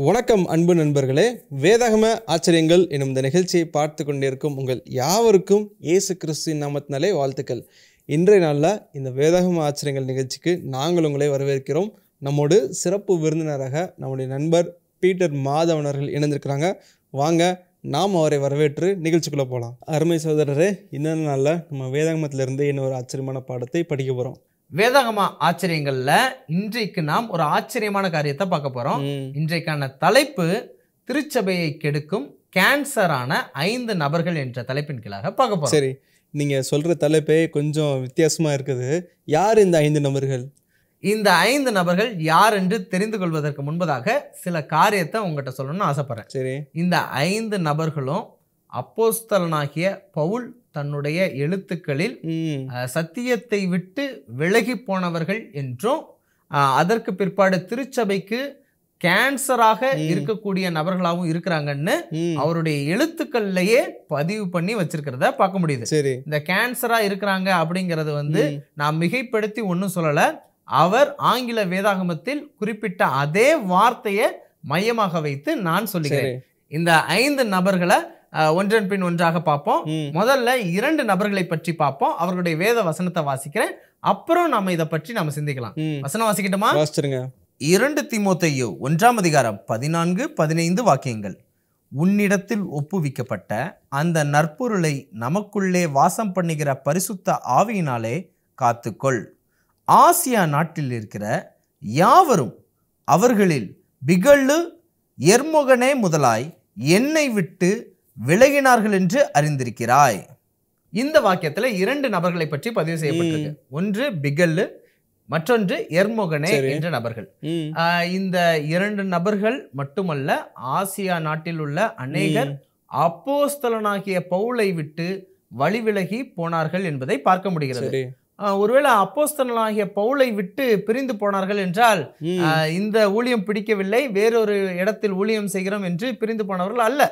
வணக்கம் அன்பு நண்பர்களே, வேதாகம ஆச்சரியங்கள் எனும் இந்த நிகழ்ச்சியை பார்த்து கொண்டிருக்கும் உங்கள் யாவருக்கும் இயேசு கிறிஸ்துவின் நாமத்தினாலே வாழ்த்துக்கள். இன்றைய நாளில் இந்த வேதாகம ஆச்சரியங்கள் நிகழ்ச்சிக்கு நாங்கள் உங்களை வரவேற்கிறோம். நம்மோடு சிறப்பு விருந்தினராக நம்முடைய நண்பர் பீட்டர் மாதவனர்கள் இணைந்திருக்கிறாங்க. வாங்க நாம் அவரை வரவேற்று நிகழ்ச்சிக்குள்ளே போகலாம். அருமை சகோதரரே, இந்த நாளில் நம்ம வேதாகமத்திலிருந்து இன்னொரு ஆச்சரியமான பாடத்தை படிக்க போகிறோம். வேதாகம ஆச்சரியங்கள்ல இன்றைக்கு நாம் ஒரு ஆச்சரியமான காரியத்தை பார்க்க போறோம். இன்றைக்கான தலைப்பு திருச்சபையை கெடுக்கும் கேன்சரான 5 நபர்கள் என்ற தலைப்பின் கீழாக பார்க்க போறோம். சரி, நீங்க சொல்ற தலைப்பே கொஞ்சம் வித்தியாசமா இருக்குது. யார் இந்த 5 நபர்கள்? இந்த 5 நபர்கள் யார் என்று தெரிந்து கொள்வதற்கு முன்பதாக சில காரியத்தை உங்ககிட்ட சொல்லணும்னு ஆசைப்படுறேன். சரி, இந்த 5 நபர்களும் அப்போஸ்தலனாகிய பவுல் தன்னுடைய எழுத்துக்களில் சத்தியத்தை விட்டு விலகி போனவர்கள் என்றும் அதற்கு பிற்பாடு திருச்சபைக்கு கேன்சராக இருக்கக்கூடிய நபர்களாகவும் இருக்கிறாங்கன்னு அவருடைய எழுத்துக்கள்லயே பதிவு பண்ணி வச்சிருக்கிறத பார்க்க முடியுது. சரி, இந்த கேன்சரா இருக்கிறாங்க அப்படிங்கறது நான் மிகைப்படுத்தி ஒன்னும் சொல்லல. அவர் ஆங்கில வேதாகமத்தில் குறிப்பிட்ட அதே வார்த்தையை மையமாக வைத்து நான் சொல்லுகிறேன். இந்த 5 நபர்களை ஒன்றன் பின் ஒன்றாக பார்ப்போம். முதல்ல 2 நபர்களை பற்றி பார்ப்போம். அவர்களுடைய வேத வசனத்தை வாசிக்கிறேன், அப்புறம் நாம இதை பற்றி நாம சிந்திக்கலாம். வசனம் வாசிக்கட்டுமா? 2 தீமோத்தேயு 1ஆம் அதிகாரம் 14-15 வாக்கியங்கள். உன்னிடத்தில் ஒப்புவிக்கப்பட்ட அந்த நற்பொருளை நமக்குள்ளே வாசம் பண்ணுகிற பரிசுத்த ஆவியினாலே காத்துக்கொள். ஆசியா நாட்டில் இருக்கிற யாவரும் அவர்களில் பிகல்லு எர்மொகனே முதலாய் என்னை விட்டு விலகினார்கள் என்று அறிந்திருக்கிறாய். இந்த வாக்கியத்துல 2 நபர்களை பற்றி பதிவு செய்யப்பட்டிருக்கு. ஒன்று பிகல்லு, மற்றொன்று எர்மொகனே என்ற நபர்கள். இந்த 2 நபர்கள் மட்டுமல்ல, ஆசியா நாட்டில் உள்ள அநேகர் அப்போஸ்தலனாகிய பவுலை விட்டு வழி விலகி போனார்கள் என்பதை பார்க்க முடிகிறது. ஒருவேளை அப்போஸ்தலனாகிய பவுலை விட்டு பிரிந்து போனார்கள் என்றால் இந்த ஊழியம் பிடிக்கவில்லை, வேறொரு இடத்தில் ஊழியம் செய்கிறோம் என்று பிரிந்து போனவர்கள் அல்ல.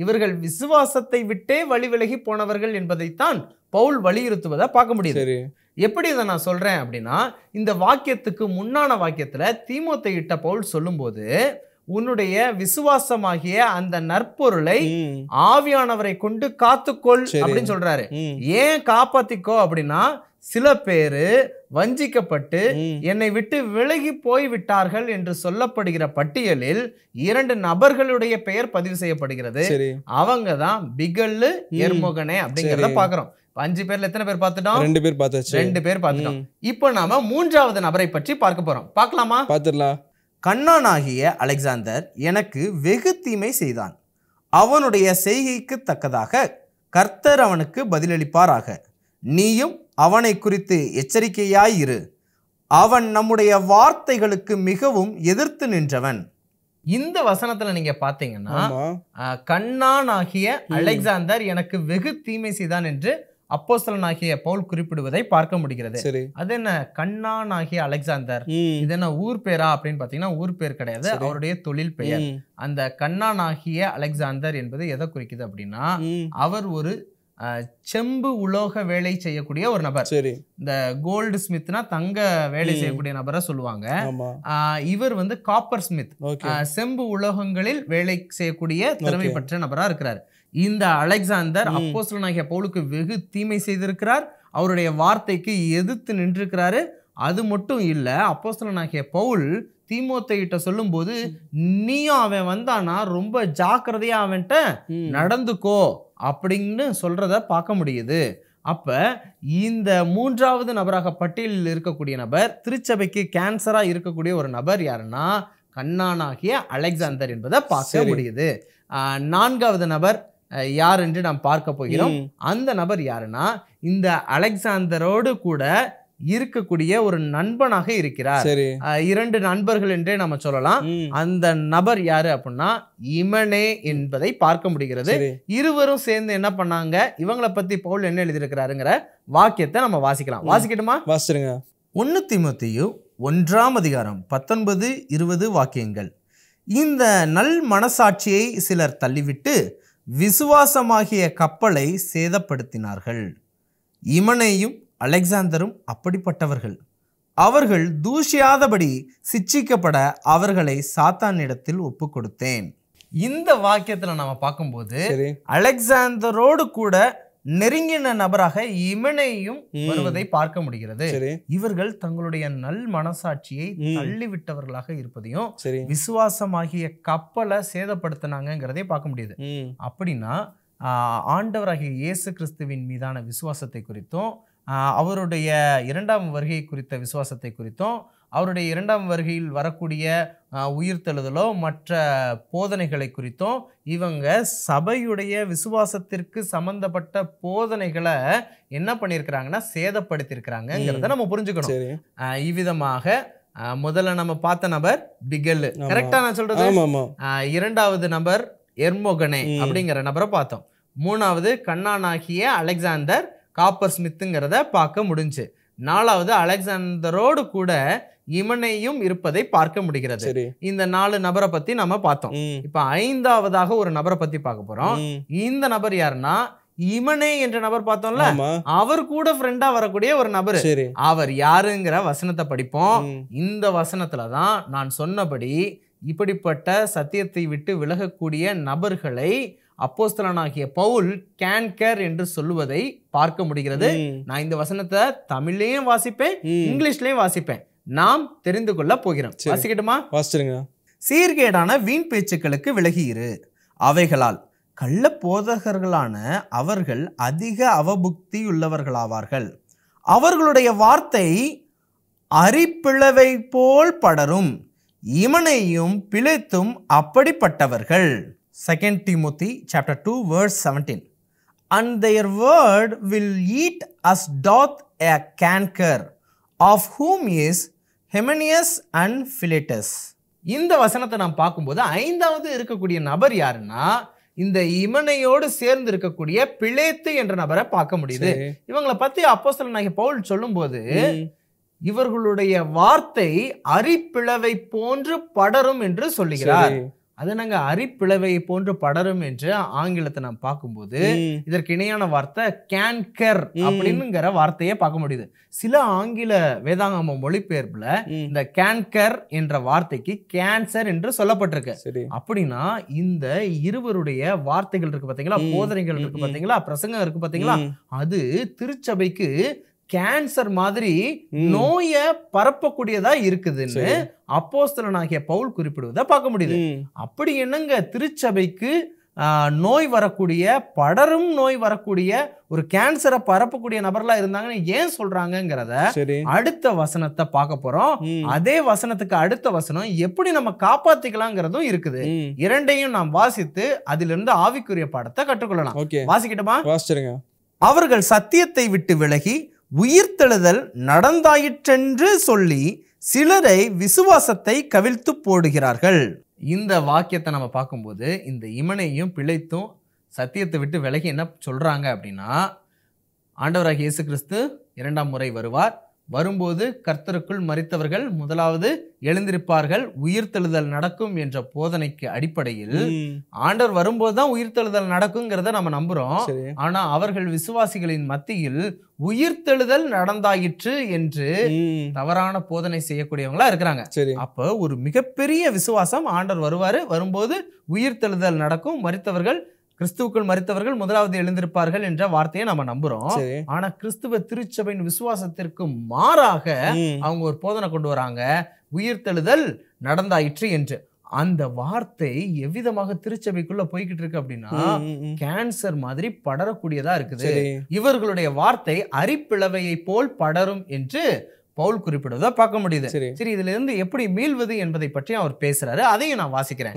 இவர்கள் விசுவாசத்தை விட்டே வழி விலகி போனவர்கள் என்பதைத்தான் பவுல் வலியுறுத்துவதை பார்க்க முடியுது. எப்படி இதை நான் சொல்றேன் அப்படின்னா, இந்த வாக்கியத்துக்கு முன்னான வாக்கியத்துல தீமோத்தேயுட்ட பவுல் சொல்லும்போது உன்னுடைய விசுவாசமாகிய அந்த நற்பொருளை ஆவியானவரை கொண்டு காத்துக்கொள் அப்படின்னு சொல்றாரு. ஏன் காப்பாத்திக்கோ அப்படின்னா, சில பேரு வஞ்சிக்கப்பட்டு என்னை விட்டு விலகி போய் விட்டார்கள் என்று சொல்லப்படுகிற பட்டியலில் 2 நபர்களுடைய பெயர் பதிவு செய்யப்படுகிறது. அவங்க தான் பிகல்லு, எர்மொகனே அப்படிங்கறத பாக்குறோம். 5 பேர்ல எத்தனை பேர் பார்த்துட்டோம்? 2 பேர் பார்த்தாச்சு. 2 பேர் பார்த்துட்டோம். இப்போ நாம 3ஆவது நபரை பற்றி பார்க்க போறோம். பார்க்கலாமா? பார்த்துடலாம். கண்ணானாகிய அலெக்சாந்தர் எனக்கு வெகு தீமை செய்தான். அவனுடைய செய்கைக்கு தக்கதாக கர்த்தர் அவனுக்கு பதிலளிப்பாராக. நீயும் அவனை குறித்து எச்சரிக்கையாயிரு. அவன் நம்முடைய வார்த்தைகளுக்கு மிகவும் எதிர்த்து நின்றவன். இந்த வசனத்துல நீங்க பாத்தீங்கன்னா, கண்ணானாகிய அலெக்சாந்தர் எனக்கு வெகு தீமை செய்தான் என்று அப்போஸ்தலனாகிய பவுல் குறிப்பிடுவதை பார்க்க முடிகிறது. அது என்ன கண்ணானாகிய அலெக்சாந்தர்? இது என்ன ஊர் பேரா அப்படின்னு பாத்தீங்கன்னா ஊர் பேர் கிடையாது, அவருடைய தொழில் பெயர். அந்த கண்ணானாகிய அலெக்சாந்தர் என்பது எதை குறிக்குது அப்படின்னா, அவர் ஒரு செம்பு உலோக வேலை செய்யக்கூடிய ஒரு நபர். இந்த கோல்டு ஸ்மித்னா தங்க வேலை செய்யக்கூடிய நபரை சொல்லுவாங்க. இவர் காப்பர் ஸ்மித், செம்பு உலோகங்களில் வேலை செய்யக்கூடிய திறமை பெற்ற நபரா இருக்கிறார். இந்த அலெக்சாந்தர் அப்போஸ்தலனாகிய பவுலுக்கு வெகு தீமை செய்திருக்கிறார், அவருடைய வார்த்தைக்கு எதிர்த்து நின்றிருக்கிறாரு. அது மட்டும் இல்ல, அப்போஸ்தலனாகிய பவுல் தீமோத்தேயுட்ட சொல்லும் போது, நீயும் அவன் வந்தானா ரொம்ப ஜாக்கிரதையா அவன்கிட்ட நடந்துக்கோ அப்படின்னு சொல்றத பார்க்க முடியுது. அப்ப இந்த 3ஆவது நபராக பட்டியலில் இருக்கக்கூடிய நபர், திருச்சபைக்கு கேன்சரா இருக்கக்கூடிய ஒரு நபர் யாருன்னா கண்ணானாகிய அலெக்சாந்தர் என்பதை பார்க்க முடியுது. 4ஆவது நபர் யார் என்று நாம் பார்க்க போகிறோம். அந்த நபர் யாருன்னா, இந்த அலெக்சாந்தரோடு கூட இருக்கக்கூடிய ஒரு நண்பனாக இருக்கிறார். 2 நண்பர்கள் என்றே நம்ம சொல்லலாம். அந்த நபர் யாரு அப்படின்னா இமனே என்பதை பார்க்க முடிகிறது. இருவரும் சேர்ந்து என்ன பண்ணாங்க, இவங்களை பத்தி பவுல் என்ன எழுதியிருக்கிறாருங்கிற வாக்கியத்தை நம்ம வாசிக்கலாம். வாசிக்கட்டுமா? வாசிடுங்க. 1 தீமோத்தேயு 1ஆம் அதிகாரம் 19-20 வாக்கியங்கள். இந்த நல் மனசாட்சியை சிலர் தள்ளிவிட்டு விசுவாசமாகிய கப்பலை சேதப்படுத்தினார்கள். இமனேயும் அலெக்சாந்தரும் அப்படிப்பட்டவர்கள். அவர்கள் தூஷியாதபடி சிட்சிக்கப்பட அவர்களை சாத்தானிடத்தில் ஒப்பு கொடுத்தேன். இந்த வாக்கியத்துல நாம பார்க்கும்போது சரி அலெக்சாந்தரோடு கூட நெருங்கின நபராக இமனையும் வருவதை பார்க்க முடிகிறது. சரி இவர்கள் தங்களுடைய நல் மனசாட்சியை தள்ளிவிட்டவர்களாக இருப்பதையும் சரி விசுவாசமாகிய கப்பலை சேதப்படுத்தினாங்கிறதை பார்க்க முடியுது. அப்படின்னா ஆண்டவராகிய இயேசு கிறிஸ்துவின் மீதான விசுவாசத்தை குறித்தும் அவருடைய இரண்டாம் வருகை குறித்த விசுவாசத்தை குறித்தும் அவருடைய இரண்டாம் வருகையில் வரக்கூடிய உயிர்த்தெழுதலோ மற்ற போதனைகளை குறித்தும் இவங்க சபையுடைய விசுவாசத்திற்கு சம்பந்தப்பட்ட போதனைகளை என்ன பண்ணியிருக்கிறாங்கன்னா சேதப்படுத்தியிருக்கிறாங்கிறத நம்ம புரிஞ்சுக்கணும். சரி இவ்விதமாக முதல்ல நம்ம பார்த்த நபர் பிகல், கரெக்டா நான் சொல்றது. இரண்டாவது நபர் எர்மோகனே அப்படிங்கிற நபரை பார்த்தோம். மூணாவது கண்ணானாகிய அலெக்சாந்தர் காப்பர் ஸ்மித்துங்கிறத பார்க்க முடிஞ்சு. நாலாவது அலெக்சாந்தரோடு கூட இமனையும் இருப்பதை பார்க்க முடிகிறது. இந்த 4 நபரை பத்தி நம்ம பார்த்தோம். இப்ப 5ஆவதாக ஒரு நபரை பத்தி பார்க்க போறோம். இந்த நபர் யாருன்னா இமனே என்ற நபர் பார்த்தோம்ல, அவர் கூட ஃப்ரெண்டா வரக்கூடிய ஒரு நபர். அவர் யாருங்கிற வசனத்தை படிப்போம். இந்த வசனத்துலதான் நான் சொன்னபடி இப்படிப்பட்ட சத்தியத்தை விட்டு விலகக்கூடிய நபர்களை அப்போஸ்தலனாகிய பவுல் கேன்கர் என்று சொல்லுவதை பார்க்க முடிகிறது. நான் இந்த வசனத்தை தமிழ்லயும் வாசிப்பேன், இங்கிலீஷ்லயும் வாசிப்பேன். நாம் தெரிந்து கொள்ள போகிறோம். வாசிக்கட்டுமா? சீர்கேடான வீண் பேச்சுக்களுக்கு விலகியிரு. அவைகளால் கள்ள போதகர்களான அவர்கள் அதிக அவபுக்தியுள்ளவர்களாவார்கள். அவர்களுடைய வார்த்தை அரிப்பிளவை போல் படரும். இமனையும் பிழைத்தும் அப்படிப்பட்டவர்கள். 2 Timothy chapter 2 verse 17. And their word will eat as doth a canker, of whom is Hymenaeus and Philetus. இந்த வசனத்தை நாம் பார்க்கும்போது 5ஆவது இருக்கக்கூடிய நபர் யாருன்னா இந்த இமனையோடு சேர்ந்து இருக்கக்கூடிய பிலேத்து என்ற நபரை பார்க்க முடியுது. இவங்களை பத்தி அப்போஸ்தலனாகிய பவுல் சொல்லும்போது இவர்களுடைய வார்த்தை அரிப்பிளவை போன்று படரும் என்று சொல்லுகிறார். அது நாங்க அரிப்பிளவை போன்று படரும் என்று ஆங்கிலத்தை நாம் பார்க்கும்போது இதற்கு இணையான வார்த்தை கேன்கர் அப்படின்னுங்கிற வார்த்தையை பார்க்க முடியுது. சில ஆங்கில வேதாகம மொழிபெயர்ப்புல இந்த கேன்கர் என்ற வார்த்தைக்கு கேன்சர் என்று சொல்லப்பட்டிருக்கு. அப்படின்னா இந்த இருவருடைய வார்த்தைகள் இருக்கு பாத்தீங்களா, போதனைகள் இருக்கு பாத்தீங்களா, பிரசங்கம் இருக்கு பாத்தீங்களா, அது திருச்சபைக்கு கேன்சர் மாதிரி நோயை பரப்பக்கூடியதா இருக்குதுன்னு அப்போஸ்தலனாகிய பவுல் குறிப்பிடுவதை பார்க்க முடியுது. அப்படி என்னங்க திருச்சபைக்கு நோய் வரக்கூடிய, படரும் நோய் வரக்கூடிய, ஒரு கேன்சரை பரப்பக்கூடிய நபர்களா இருந்தாங்கன்னு ஏன் சொல்றாங்கிறத அடுத்த வசனத்தை பார்க்க போறோம். அதே வசனத்துக்கு அடுத்த வசனம் எப்படி நம்ம காப்பாத்திக்கலாங்கிறதும் இருக்குது. இரண்டையும் நாம் வாசித்து அதிலிருந்து ஆவிக்குரிய பாடத்தை கற்றுக்கொள்ளலாம். வாசிக்கிட்டோமா? அவர்கள் சத்தியத்தை விட்டு விலகி உயிர்த்தெழுதல் நடந்தாயிற்றென்று சொல்லி சிலரை விசுவாசத்தை கவிழ்த்து போடுகிறார்கள். இந்த வாக்கியத்தை நம்ம பார்க்கும்போது இந்த இமனையும் பிழைத்தும் சத்தியத்தை விட்டு விலகி என்ன சொல்றாங்க அப்படின்னா, ஆண்டவராகிய இயேசு கிறிஸ்து 2ஆம் முறை வருவார். வரும்போது கர்த்தருக்குள் மரித்தவர்கள் முதலாவது எழுந்திருப்பார்கள், உயிர்த்தெழுதல் நடக்கும் என்ற போதனைக்கு அடிப்படையில் ஆண்டவர் வரும்போதுதான் உயிர்த்தெழுதல் நடக்குங்கிறத நம்ம நம்புறோம். ஆனா அவர்கள் விசுவாசிகளின் மத்தியில் உயிர்த்தெழுதல் நடந்தாயிற்று என்று தவறான போதனை செய்யக்கூடியவங்களா இருக்கிறாங்க. அப்ப ஒரு மிகப்பெரிய விசுவாசம், ஆண்டவர் வருவாரு, வரும்போது உயிர்த்தெழுதல் நடக்கும், மரித்தவர்கள் கிறிஸ்துவுக்குள் மரித்தவர்கள் முதலாவது எழுந்திருப்பார்கள் என்ற வார்த்தையை நம்ம நம்புறோம். ஆனா கிறிஸ்துவ திருச்சபையின் விசுவாசத்திற்கு மாறாக அவங்க ஒரு போதனை கொண்டு வராங்க, உயிர்த்தெழுதல் நடந்தாயிற்று என்று. அந்த வார்த்தை எவ்விதமாக திருச்சபைக்குள்ள போய்கிட்டு இருக்கு அப்படின்னா கேன்சர் மாதிரி படரக்கூடியதா இருக்குது. இவர்களுடைய வார்த்தை அரிப்பிளவையை போல் படரும் என்று பவுல் குறிப்பிடுவதை பார்க்க முடியுது. சரி, இதுல இருந்து எப்படி மீள்வது என்பதை பற்றி அவர் பேசுறாரு, அதையும் நான் வாசிக்கிறேன்.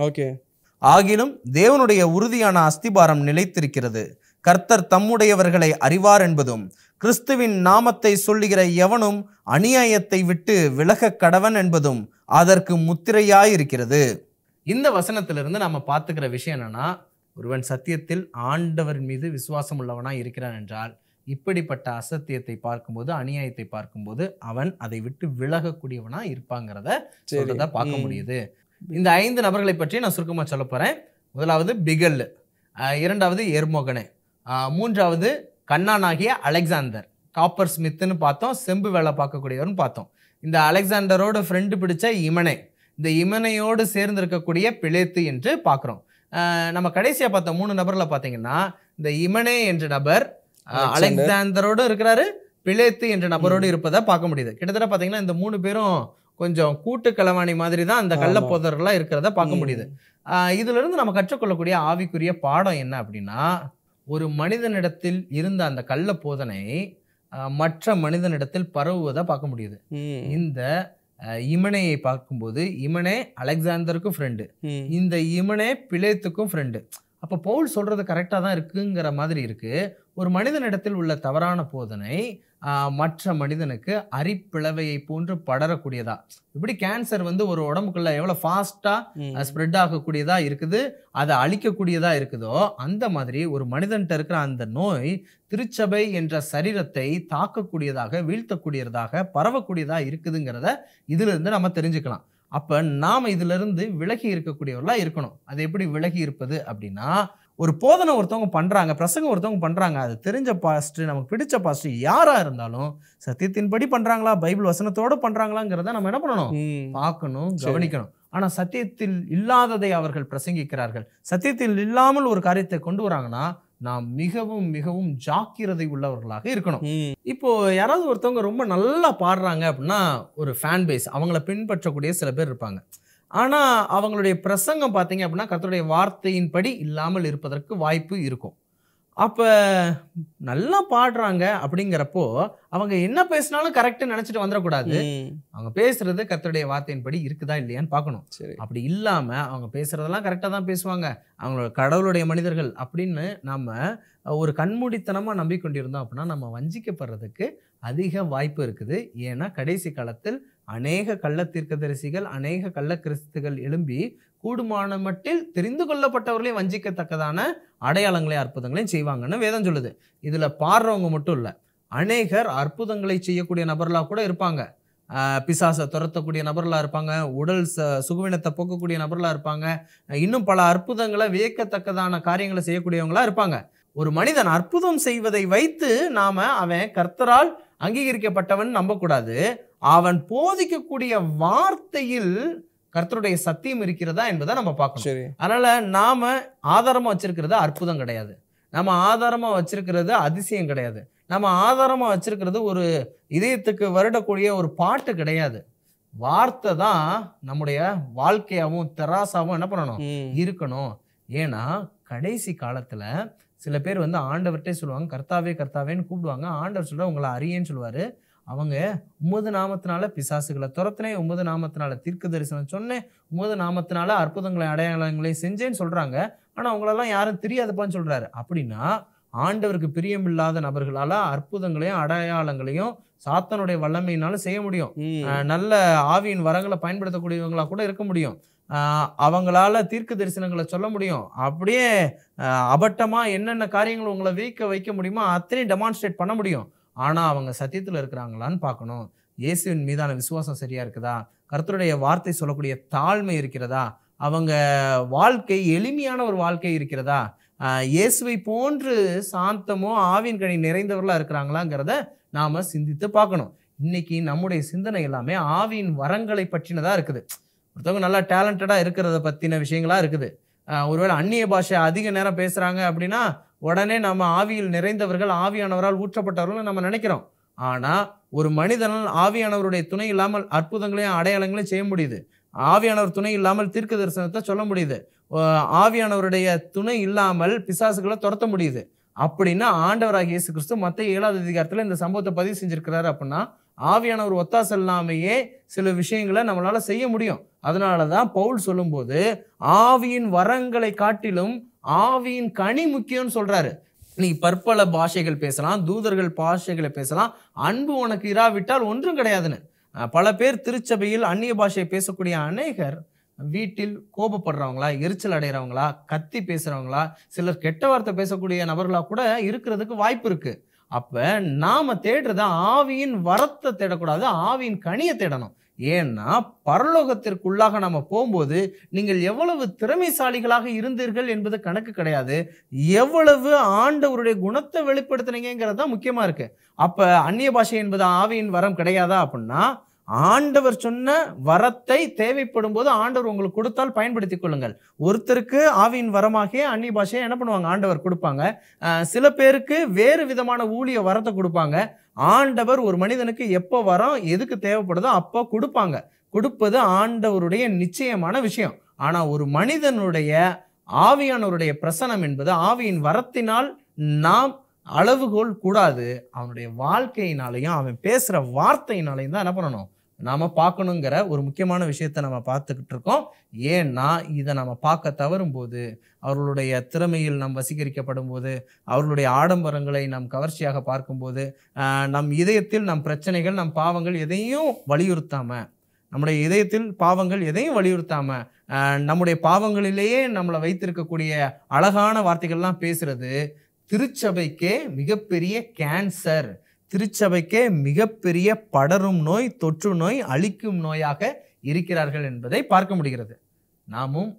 ஆகிலும் தேவனுடைய உறுதியான அஸ்திபாரம் நிலைத்திருக்கிறது. கர்த்தர் தம்முடையவர்களை அறிவார் என்பதும் கிறிஸ்துவின் நாமத்தை சொல்லுகிற எவனும் அநியாயத்தை விட்டு விலக கடவன் என்பதும் அதற்கு முத்திரையாயிருக்கிறது. இந்த வசனத்திலிருந்து நம்ம பார்த்துக்கிற விஷயம் என்னன்னா, ஒருவன் சத்தியத்தில் ஆண்டவர் மீது விசுவாசம் உள்ளவனா இருக்கிறான் என்றால் இப்படிப்பட்ட அசத்தியத்தை பார்க்கும்போது, அநியாயத்தை பார்க்கும்போது அவன் அதை விட்டு விலகக்கூடியவனா இருப்பாங்கிறத சொல்றத பார்க்க முடியுது. இந்த 5 நபர்களை பற்றி நான் சுருக்கமாக சொல்ல போறேன். முதலாவது பிகல், இரண்டாவது எர்மோகனே, மூன்றாவது கண்ணானாகிய அலெக்சாந்தர், காப்பர் ஸ்மித்னு பார்த்தோம், செம்பு வேலை பார்க்கக்கூடியவர்னு பார்த்தோம். இந்த அலெக்சாண்டரோட ஃப்ரெண்டு பிடிச்ச இமனே, இந்த இமனையோடு சேர்ந்து இருக்கக்கூடிய பிலேத்து என்று பார்க்குறோம். நம்ம கடைசியாக பார்த்த 3 நபரில் பார்த்தீங்கன்னா இந்த இமனே என்ற நபர் அலெக்சாண்டரோடு இருக்கிறாரு, பிலேத்து என்ற நபரோடு இருப்பதை பார்க்க முடியுது. கிட்டத்தட்ட பார்த்தீங்கன்னா இந்த 3 பேரும் கொஞ்சம் கூட்டு களவாணி மாதிரி தான் அந்த கள்ளப்போதர்களாக இருக்கிறத பார்க்க முடியுது. இதுல இருந்து நம்ம கற்றுக்கொள்ளக்கூடிய ஆவிக்குரிய பாடம் என்ன அப்படின்னா, ஒரு மனிதனிடத்தில் இருந்த அந்த கள்ள போதனை மற்ற மனிதனிடத்தில் பரவுவதை பார்க்க முடியுது. இந்த இமனையை பார்க்கும்போது இமனே அலெக்சாண்டருக்கும் ஃப்ரெண்டு, இந்த இமனே பிலேத்துக்கும் ஃப்ரெண்டு. அப்போ பவுல் சொல்றது கரெக்டாக தான் இருக்குங்கிற மாதிரி இருக்கு. ஒரு மனிதனிடத்தில் உள்ள தவறான போதனை மற்ற மனிதனுக்கு அரிப்பிளவையை போன்று படரக்கூடியதா, இப்படி கேன்சர் வந்து ஒரு உடம்புக்குள்ள எவ்வளோ ஃபாஸ்ட்டாக ஸ்ப்ரெட் ஆகக்கூடியதா இருக்குது, அதை அழிக்கக்கூடியதா இருக்குதோ, அந்த மாதிரி ஒரு மனிதன்கிட்ட இருக்கிற அந்த நோய் திருச்சபை என்ற சரீரத்தை தாக்கக்கூடியதாக, வீழ்த்தக்கூடியதாக, பரவக்கூடியதா இருக்குதுங்கிறத இதுல இருந்து நம்ம தெரிஞ்சுக்கலாம். அப்போ நாம் இதிலிருந்து விலகி இருக்கக்கூடியவர்களாக இருக்கணும். அது எப்படி விலகி இருப்பது அப்படின்னா, ஒரு போதனை ஒருத்தவங்க பண்ணுறாங்க, பிரசங்கம் ஒருத்தவங்க பண்ணுறாங்க, அது தெரிஞ்ச பாஸ்டர், நமக்கு பிடிச்ச பாஸ்டர் யாராக இருந்தாலும் சத்தியத்தின்படி பண்ணுறாங்களா, பைபிள் வசனத்தோடு பண்ணுறாங்களாங்கிறத நம்ம என்ன பண்ணணும், பார்க்கணும், கவனிக்கணும். ஆனால் சத்தியத்தில் இல்லாததை அவர்கள் பிரசங்கிக்கிறார்கள், சத்தியத்தில் இல்லாமல் ஒரு காரியத்தை கொண்டு வராங்கன்னா நாம் மிகவும் மிகவும் ஜாக்கிரதை உள்ளவர்களாக இருக்கணும். இப்போ யாராவது ஒருத்தவங்க ரொம்ப நல்லா பாடுறாங்க அப்படின்னா ஒரு ஃபேன் பேஸ், அவங்கள பின்பற்றக்கூடிய சில பேர் இருப்பாங்க. ஆனால் அவங்களுடைய பிரசங்கம் பார்த்தீங்க அப்படின்னா கர்த்தருடைய வார்த்தையின்படி இல்லாமல் இருப்பதற்கு வாய்ப்பு இருக்கும். அப்போ நல்லா பாடுறாங்க அப்படிங்கிறப்போ அவங்க என்ன பேசினாலும் கரெக்டுன்னு நினச்சிட்டு வந்துடக்கூடாது. அவங்க பேசுறது கர்த்தருடைய வார்த்தையின்படி இருக்குதா இல்லையான்னு பார்க்கணும். அப்படி இல்லாமல் அவங்க பேசுறதெல்லாம் கரெக்டாக தான் பேசுவாங்க, அவங்களோட கடவுளுடைய மனிதர்கள் அப்படின்னு நம்ம ஒரு கண்மூடித்தனமாக நம்பிக்கொண்டிருந்தோம் அப்படின்னா நம்ம வஞ்சிக்கப்படுறதுக்கு அதிக வாய்ப்பு இருக்குது. ஏன்னா கடைசி காலத்தில் அநேக கள்ள தீர்க்கதரிசிகள், அநேக கள்ள கிறிஸ்துகள் எழும்பி கூடுமான மட்டில் தெரிந்து கொள்ளப்பட்டவர்களையும் வஞ்சிக்கத்தக்கதான அடையாளங்களையும் அற்புதங்களையும் செய்வாங்கன்னு வேதம் சொல்லுது. இதில் பாடுறவங்க மட்டும் இல்லை, அநேகர் அற்புதங்களை செய்யக்கூடிய நபர்களாக கூட இருப்பாங்க, பிசாசை துரத்தக்கூடிய நபர்களாக இருப்பாங்க, உடல் சுகுவினத்தை போக்கக்கூடிய நபர்களாக இருப்பாங்க, இன்னும் பல அற்புதங்களை வியக்கத்தக்கதான காரியங்களை செய்யக்கூடியவங்களா இருப்பாங்க. ஒரு மனிதன் அற்புதம் செய்வதை வைத்து நாம அவன் கர்த்தரால் அங்கீகரிக்கப்பட்டவன் நம்பக்கூடாது. அவன் போதிக்கக்கூடிய வார்த்தையில் கர்த்தருடைய சத்தியம் இருக்கிறதா என்பதை நம்ம பார்க்கணும். அதனால நாம ஆதாரமா வச்சிருக்கிறது அற்புதம் கிடையாது, நம்ம ஆதாரமா வச்சிருக்கிறது அதிசயம் கிடையாது, நம்ம ஆதாரமா வச்சிருக்கிறது ஒரு இதயத்துக்கு வருடக்கூடிய ஒரு பாட்டு கிடையாது. வார்த்தை தான் நம்முடைய வாழ்க்கையாகவும் தெராசாவும் என்ன பண்ணணும், இருக்கணும். ஏன்னா கடைசி காலத்துல சில பேர் வந்து ஆண்டவர்கிட்டே சொல்லுவாங்க, கர்த்தாவே கர்த்தாவேன்னு கூப்பிடுவாங்க. ஆண்டவர் சொல்ற உங்களை அறியேன்னு சொல்லுவாரு. அவங்க உமது நாமத்தினால பிசாசுகளை துரத்தினேன், உமது நாமத்தினால தீர்க்க தரிசனம் சொன்னேன், உமது நாமத்தினால அற்புதங்களை அடையாளங்களையும் செஞ்சேன்னு சொல்றாங்க. ஆனா அவங்களெல்லாம் யாரும் தெரியாதுப்பான்னு சொல்றாரு. அப்படின்னா ஆண்டவருக்கு பிரியமில்லாத நபர்களால அற்புதங்களையும் அடையாளங்களையும் சாத்தானுடைய வல்லமையினாலும் செய்ய முடியும். நல்ல ஆவியின் வரங்களை பயன்படுத்தக்கூடியவங்களா கூட இருக்க முடியும். அவங்களால தீர்க்க தரிசனங்களை சொல்ல முடியும். அப்படியே அபட்டமா என்னென்ன காரியங்கள் உங்களை வைக்க முடியுமோ அத்தனையும் டெமான்ஸ்ட்ரேட் பண்ண முடியும். ஆனா அவங்க சத்தியத்தில் இருக்கிறாங்களான்னு பார்க்கணும். இயேசுவின் மீதான விசுவாசம் சரியா இருக்குதா, கர்த்தருடைய வார்த்தை சொல்லக்கூடிய தாழ்மை இருக்கிறதா, அவங்க வாழ்க்கை எளிமையான ஒரு வாழ்க்கை இருக்கிறதா, இயேசுவை போன்று சாந்தமோ ஆவின் கனி நிறைந்தவர்களா இருக்கிறாங்களாங்கிறத நாம சிந்தித்து பார்க்கணும். இன்னைக்கு நம்முடைய சிந்தனை எல்லாமே ஆவியின் வரங்களை பற்றினதா இருக்குது. ஒருத்தவங்க நல்லா டேலண்டடா இருக்கிறத பத்தின விஷயங்களா இருக்குது. ஒருவேளை அந்நிய பாஷை அதிக நேரம் பேசுறாங்க அப்படின்னா உடனே நம்ம ஆவியில் நிறைந்தவர்கள், ஆவியானவரால் ஊற்றப்பட்டவர்கள் நம்ம நினைக்கிறோம். ஆனா ஒரு மனிதனால் ஆவியானவருடைய துணை இல்லாமல் அற்புதங்களையும் அடையாளங்களையும் செய்ய முடியுது, ஆவியானவர் துணை இல்லாமல் தீர்க்க தரிசனத்தை சொல்ல முடியுது, ஆவியானவருடைய துணை இல்லாமல் பிசாசுகளை துரத்த முடியுது. அப்படின்னா ஆண்டவராகிய இயேசு கிறிஸ்து மத்தேயு 7வது அதிகாரத்துல இந்த சம்பவத்தை பதிவு செஞ்சிருக்கிறாரு. அப்படின்னா ஆவியானவர் ஒத்தாசை இல்லாமையே சில விஷயங்களை நம்மளால செய்ய முடியும். அதனாலதான் பவுல் சொல்லும்போது ஆவியின் வரங்களை காட்டிலும் ஆவியின் கனி முக்கியம்னு சொல்றாரு. நீ பற்பல பாஷைகள் பேசலாம், தூதர்கள் பாஷைகளை பேசலாம், அன்பு உனக்கு இராவிட்டால் ஒன்றும் கிடையாதுன்னு. பல பேர் திருச்சபையில் அந்நிய பாஷையை பேசக்கூடிய அநேகர் வீட்டில் கோபப்படுறவங்களா, எரிச்சல் அடைகிறவங்களா, கத்தி பேசுறவங்களா, சிலர் கெட்ட வார்த்தை பேசக்கூடிய நபர்களா கூட இருக்கிறதுக்கு வாய்ப்பு இருக்கு. அப்ப நாம தேடுறத ஆவியின் வரத்தை தேடக்கூடாது, ஆவியின் கனியை தேடணும். ஏன்னா பரலோகத்திற்குள்ளாக நம்ம போகும்போது நீங்கள் எவ்வளவு திறமைசாலிகளாக இருந்தீர்கள் என்பது கணக்கு கிடையாது, எவ்வளவு ஆண்டவருடைய குணத்தை வெளிப்படுத்தினீங்கிறது தான் முக்கியமா இருக்கு. அப்ப அந்நிய பாஷை என்பது ஆவியின் வரம் கிடையாதா அப்படின்னா ஆண்டவர் சொன்ன வரத்தை தேவைப்படும் போது ஆண்டவர் உங்களுக்கு கொடுத்தால் பயன்படுத்திக் கொள்ளுங்கள். ஒருத்தருக்கு ஆவியின் வரமாகிய அந்நிய பாஷையை என்ன பண்ணுவாங்க, ஆண்டவர் கொடுப்பாங்க. சில பேருக்கு வேறு விதமான ஊழிய வரத்தை கொடுப்பாங்க. ஆண்டவர் ஒரு மனிதனுக்கு எப்போ வரம் எதுக்கு தேவைப்படுதோ அப்போ கொடுப்பாங்க. கொடுப்பது ஆண்டவருடைய நிச்சயமான விஷயம். ஆனா ஒரு மனிதனுடைய ஆவியானவருடைய பிரசனம் என்பது ஆவியின் வரத்தினால் நாம் அளவுகோல் கூடாது. அவனுடைய வாழ்க்கையினாலையும் அவன் பேசுற வார்த்தையினாலையும் தான் என்ன பண்ணணும், நாம பார்க்கணுங்கிற ஒரு முக்கியமான விஷயத்தை நம்ம பார்த்துக்கிட்டு இருக்கோம். ஏன்னா இதை நம்ம பார்க்க தவறும் போது, அவர்களுடைய திறமையில் நாம் வசீகரிக்கப்படும் போது, அவர்களுடைய ஆடம்பரங்களை நாம் கவர்ச்சியாக பார்க்கும்போது, நம் இதயத்தில் நம் பிரச்சனைகள் நம் பாவங்கள் எதையும் வலியுறுத்தாம, நம்முடைய இதயத்தில் பாவங்கள் எதையும் வலியுறுத்தாம, நம்முடைய பாவங்களிலேயே நம்மளை வைத்திருக்கக்கூடிய அழகான வார்த்தைகள்லாம் பேசுறது திருச்சபைக்கே மிகப்பெரிய கேன்சர், திருச்சபைக்கே மிகப்பெரிய படரும் நோய், தொற்று நோய், அழிக்கும் நோயாக இருக்கிறார்கள் என்பதை பார்க்க முடிகிறது. நாமும்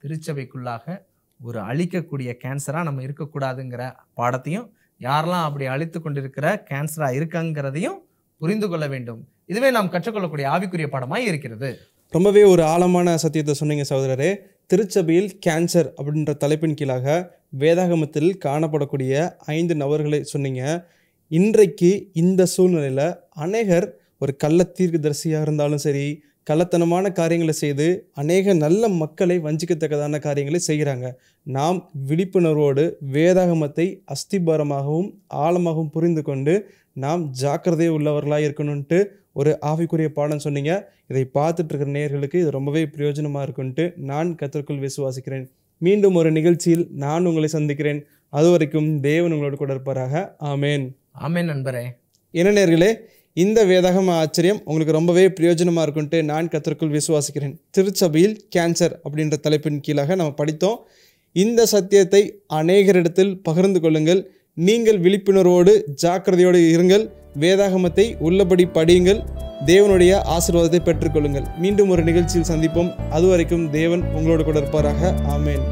திருச்சபைக்குள்ளாக ஒரு அழிக்கக்கூடிய கேன்சரா நம்ம இருக்கக்கூடாதுங்கிற பாடத்தையும், யாரெல்லாம் அப்படி அழித்து கொண்டிருக்கிற கேன்சரா இருக்காங்கிறதையும் புரிந்து கொள்ள வேண்டும். இதுவே நாம் கற்றுக்கொள்ளக்கூடிய ஆவிக்குரிய பாடமாய் இருக்கிறது. ரொம்பவே ஒரு ஆழமான சத்தியத்தை சொன்னீங்க சகோதரரே. திருச்சபையில் கேன்சர் அப்படின்ற தலைப்பின் கீழாக வேதாகமத்தில் காணப்படக்கூடிய 5 நபர்களை சொன்னீங்க. இன்றைக்கு இந்த சூழ்நிலையில் அநேகர் ஒரு கள்ள தீர்க்கதரிசியாக இருந்தாலும் சரி, கள்ளத்தனமான காரியங்களை செய்து அநேக நல்ல மக்களை வஞ்சிக்கத்தக்கதான காரியங்களை செய்கிறாங்க. நாம் விழிப்புணர்வோடு வேதாகமத்தை அஸ்திபாரமாகவும் ஆழமாகவும் புரிந்து கொண்டு நாம் ஜாக்கிரதை உள்ளவர்களாக இருக்கணும்ன்ட்டு ஒரு ஆவிக்குரிய பாடம் சொன்னீங்க. இதை பார்த்துட்டு இருக்கிற நேயர்களுக்கு இது ரொம்பவே பிரயோஜனமாக இருக்குன்ட்டு நான் கர்த்தருக்குள் விசுவாசிக்கிறேன். மீண்டும் ஒரு நிகழ்ச்சியில் நான் உங்களை சந்திக்கிறேன். அது வரைக்கும் தேவன் உங்களோடு கூட இருப்பாராக. ஆமேன். ஆமேன் நண்பரே. என்ன நேயர்களே, இந்த வேதாகம ஆச்சரியம் உங்களுக்கு ரொம்பவே பிரயோஜனமாக இருக்குன்ட்டு நான் கர்த்தருக்குள் விசுவாசிக்கிறேன். திருச்சபையில் கேன்சர் அப்படின்ற தலைப்பின் கீழாக நம்ம படித்தோம். இந்த சத்தியத்தை அநேகரிடத்தில் பகிர்ந்து கொள்ளுங்கள். நீங்கள் விழிப்புணர்வோடு ஜாக்கிரதையோடு இருங்கள். வேதாகமத்தை உள்ளபடி படியுங்கள். தேவனுடைய ஆசீர்வாதத்தை பெற்றுக்கொள்ளுங்கள். மீண்டும் ஒரு நிகழ்ச்சியில் சந்திப்போம். அதுவரைக்கும் தேவன் உங்களோடு கூட இருப்பாராக. ஆமேன்.